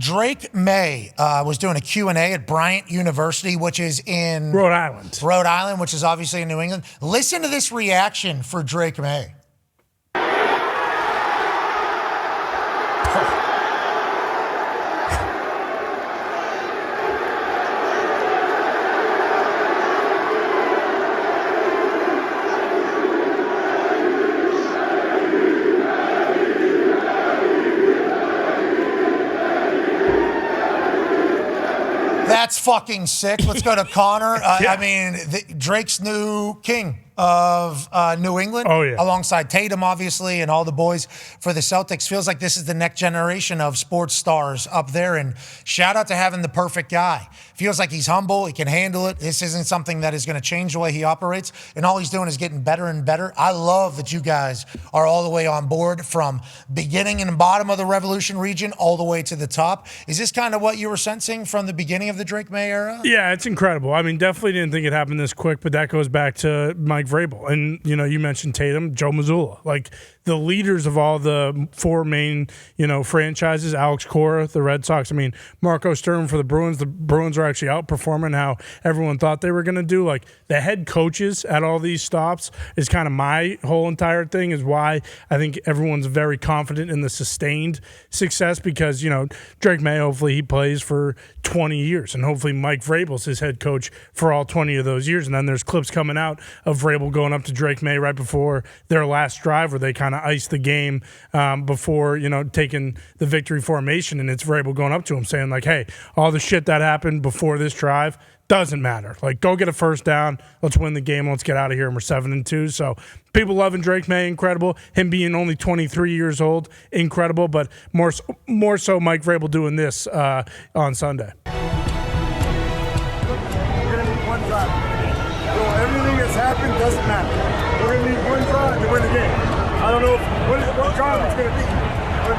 Drake Maye was doing a Q&A at Bryant University, which is in Rhode Island, which is obviously in New England. Listen to this reaction for Drake Maye. That's fucking sick. Let's go to Connor. I mean, Drake's new king of New England. Oh, yeah. Alongside Tatum, obviously, and all the boys for the Celtics. Feels like this is the next generation of sports stars up there. And shout out to having the perfect guy. Feels like he's humble. He can handle it. This isn't something that is going to change the way he operates. And all he's doing is getting better and better. I love that you guys are all the way on board from beginning and bottom of the Revolution region all the way to the top. Is this kind of what you were sensing from the beginning of the Drake Maye era? Yeah, it's incredible. I mean, definitely didn't think it happened this quick, but that goes back to Mike Vrabel. And, you know, you mentioned Tatum, Joe Mazzulla. Like, the leaders of all the four main, franchises, Alex Cora, the Red Sox. I mean, Marco Sturm for the Bruins. The Bruins are actually outperforming how everyone thought they were going to do. Like, the head coaches at all these stops is kind of my whole entire thing, is why I think everyone's very confident in the sustained success because, Drake Maye, hopefully he plays for 20 years, and hopefully Mike Vrabel's his head coach for all 20 of those years. And then there's clips coming out of Vrabel going up to Drake Maye right before their last drive where they kind of iced the game before, taking the victory formation. And it's Vrabel going up to him saying, like, hey, all the shit that happened before this drive doesn't matter. Like, go get a first down. Let's win the game. Let's get out of here. And we're 7-2. So people loving Drake Maye, incredible. Him being only 23 years old, incredible. But more so Mike Vrabel doing this on Sunday. One drive. So everything that's happened doesn't matter. We're going to need one drive to win the game. I don't know what drive it's going to be, but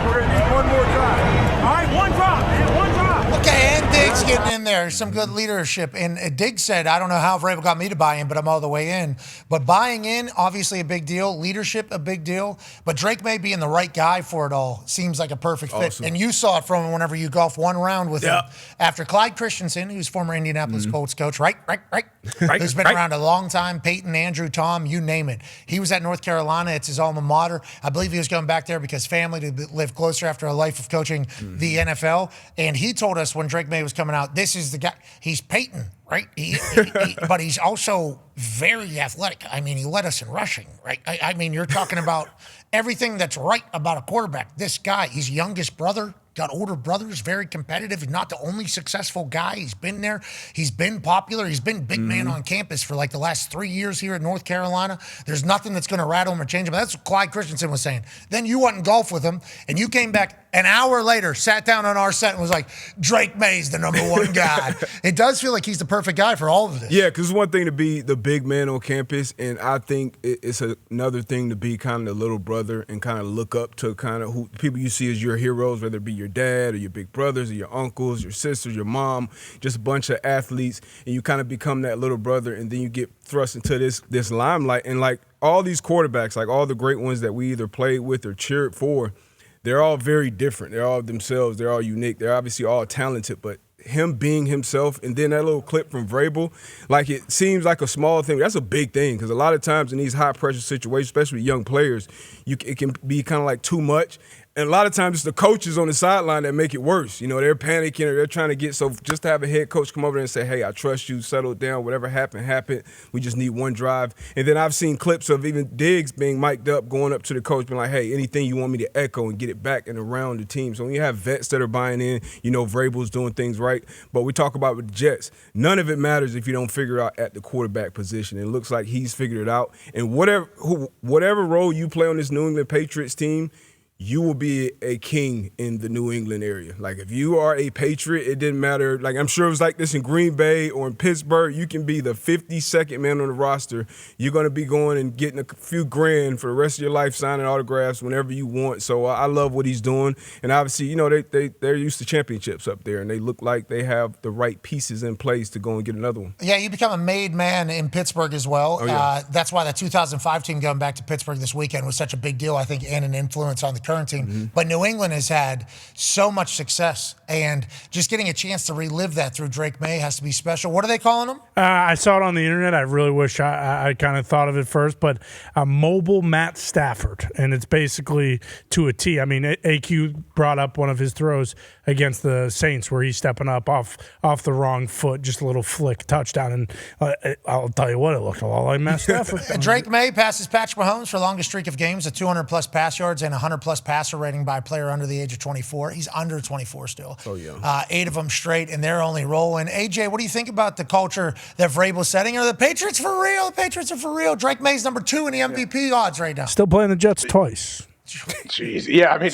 we're going to need one more drive. All right, one drive, man, one drive. Okay, and Diggs getting in there. Some good leadership. And Diggs said, I don't know how Vrabel got me to buy in, but I'm all the way in. But buying in, obviously a big deal. Leadership, a big deal. But Drake Maye being the right guy for it all seems like a perfect fit. Awesome. And you saw it from whenever you golfed one round with him. After Clyde Christensen, who's former Indianapolis Colts coach, right? Who's been around a long time, Peyton, Andrew, Tom, you name it. He was at North Carolina. It's his alma mater. I believe he was going back there because family to live closer after a life of coaching the NFL. And he told us when Drake Maye was coming out, this is the guy. He's Peyton, right? But he's also very athletic. I mean, he led us in rushing, right? I mean, you're talking about everything that's right about a quarterback. This guy, he's youngest brother. Got older brothers, very competitive. He's not the only successful guy. He's been there. He's been popular. He's been big man on campus for like the last 3 years here at North Carolina. There's nothing that's going to rattle him or change him. That's what Clyde Christensen was saying. Then you went and golfed with him, and you came back an hour later, sat down on our set and was like, Drake Maye's the number one guy. It does feel like he's the perfect guy for all of this. Yeah, because it's one thing to be the big man on campus, and I think it's another thing to be kind of the little brother and kind of look up to kind of who people you see as your heroes, whether it be your dad or your big brothers or your uncles, your sisters, your mom, just a bunch of athletes, and you kind of become that little brother, and then you get thrust into this limelight. And like all these quarterbacks, like all the great ones that we either played with or cheered for, they're all very different. They're all themselves. They're all unique. They're obviously all talented, but him being himself, and then that little clip from Vrabel, like it seems like a small thing. That's a big thing because a lot of times in these high-pressure situations, especially with young players, it can be kind of like too much. And a lot of times it's the coaches on the sideline that make it worse. They're panicking or they're trying to get – so just to have a head coach come over there and say, hey, I trust you, settle it down, whatever happened. We just need one drive. And then I've seen clips of even Diggs being mic'd up, going up to the coach, being like, hey, anything you want me to echo and get it back and around the team. So when you have vets that are buying in, Vrabel's doing things right. But we talk about with the Jets, none of it matters if you don't figure it out at the quarterback position. It looks like he's figured it out. And whatever role you play on this New England Patriots team, you will be a king in the New England area. Like, if you are a Patriot, it didn't matter. Like, I'm sure it was like this in Green Bay or in Pittsburgh. You can be the 52nd man on the roster. You're going to be going and getting a few grand for the rest of your life, signing autographs whenever you want. So I love what he's doing. And obviously, they're used to championships up there, and they look like they have the right pieces in place to go and get another one. Yeah, you become a made man in Pittsburgh as well. Oh, yeah. That's why the 2005 team going back to Pittsburgh this weekend was such a big deal, I think, and an influence on the current team. But New England has had so much success, and just getting a chance to relive that through Drake Maye has to be special. What are they calling him? I saw it on the internet. I really wish I kind of thought of it first, but mobile Matt Stafford, and it's basically to a T. I mean, AQ brought up one of his throws against the Saints where he's stepping up off the wrong foot, just a little flick touchdown, and I'll tell you what, it looked a lot like Matt Stafford. Drake Maye passes Patrick Mahomes for longest streak of games, a 200-plus pass yards and 100-plus passer rating by a player under the age of 24. He's under 24 still. Oh, yeah. 8 of them straight, and they're only rolling. AJ, what do you think about the culture that Vrabel's setting? Are the Patriots for real? The Patriots are for real. Drake Maye's number 2 in the MVP odds right now. Still playing the Jets twice. Jeez, yeah. I mean,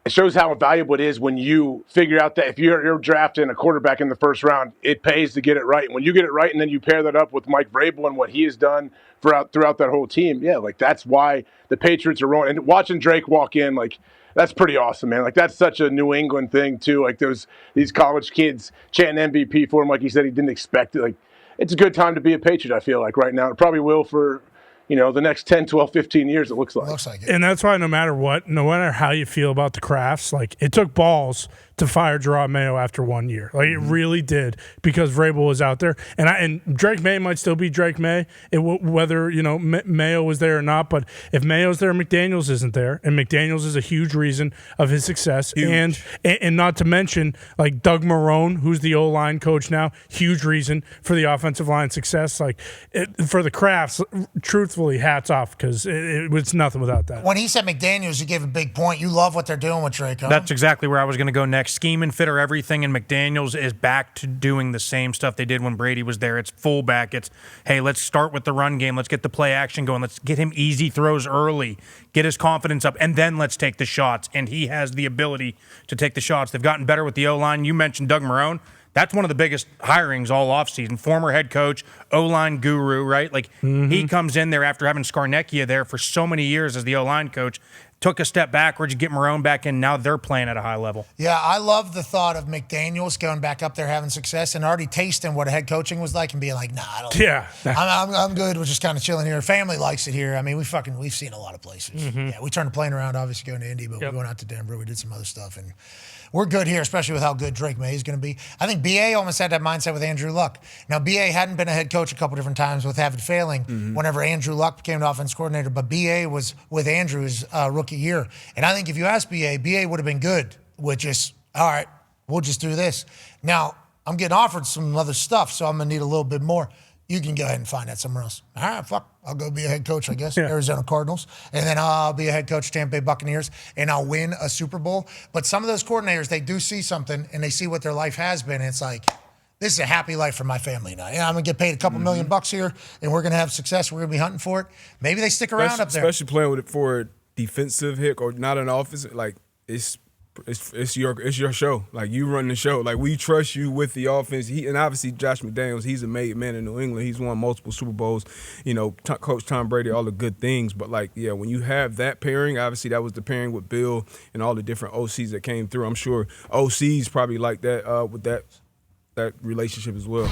it shows how valuable it is when you figure out that if you're drafting a quarterback in the first round, it pays to get it right. And when you get it right, and then you pair that up with Mike Vrabel and what he has done throughout that whole team, yeah, like that's why the Patriots are rolling. And watching Drake walk in, like, that's pretty awesome, man. Like, that's such a New England thing too. Like, these college kids chanting MVP for him, like he said he didn't expect it. Like, it's a good time to be a Patriot, I feel like, right now. It probably will for the next 10, 12, 15 years, it looks like. Looks like it. And that's why no matter how you feel about the Crafts, like, it took balls to fire Gerard Mayo after 1 year. Like, it really did, because Vrabel was out there. And Drake Maye might still be Drake Maye, whether, Mayo was there or not. But if Mayo's there, McDaniels isn't there. And McDaniels is a huge reason of his success. And not to mention, like, Doug Marrone, who's the O-line coach now, huge reason for the offensive line success. Like, for the Crafts, truthfully, hats off, because it was nothing without that. When he said McDaniels, you gave a big point. You love what they're doing with Drake, huh? That's exactly where I was going to go next. Scheme and fit are everything, and McDaniels is back to doing the same stuff they did when Brady was there. It's fullback. It's, hey, let's start with the run game. Let's get the play action going. Let's get him easy throws early, get his confidence up, and then let's take the shots. And he has the ability to take the shots. They've gotten better with the O-line. You mentioned Doug Marrone. That's one of the biggest hirings all offseason. Former head coach, O-line guru, right? Like, he comes in there after having Scarnecchia there for so many years as the O-line coach, took a step backwards, you get Marrone back in, now they're playing at a high level. Yeah, I love the thought of McDaniels going back up there having success and already tasting what head coaching was like and being like, nah, I don't. Yeah. I'm good with just kind of chilling here. Family likes it here. I mean, we've seen a lot of places. Yeah, we turned the plane around, obviously going to Indy, but we went out to Denver. We did some other stuff, and we're good here, especially with how good Drake Maye is going to be. I think B.A. almost had that mindset with Andrew Luck. Now, B.A. hadn't been a head coach a couple different times with having failing whenever Andrew Luck became the offense coordinator, but B.A. was with Andrew his rookie year. And I think if you asked B.A. would have been good with just, all right, we'll just do this. Now, I'm getting offered some other stuff, so I'm going to need a little bit more. You can go ahead and find that somewhere else. All right, fuck. I'll go be a head coach, I guess, Arizona Cardinals. And then I'll be a head coach, Tampa Bay Buccaneers, and I'll win a Super Bowl. But some of those coordinators, they do see something, and they see what their life has been, and it's like, this is a happy life for my family now. Yeah, I'm going to get paid a couple $1 million here, and we're going to have success. We're going to be hunting for it. Maybe they stick around up there. Especially playing with it for a defensive hit or not an offense. Like, it's your show. Like, you run the show. Like, we trust you with the offense. And obviously Josh McDaniels, he's a made man in New England. He's won multiple Super Bowls. Coach Tom Brady, all the good things. But like, yeah, when you have that pairing, obviously that was the pairing with Bill and all the different OCs that came through. I'm sure OCs probably like that with that relationship as well.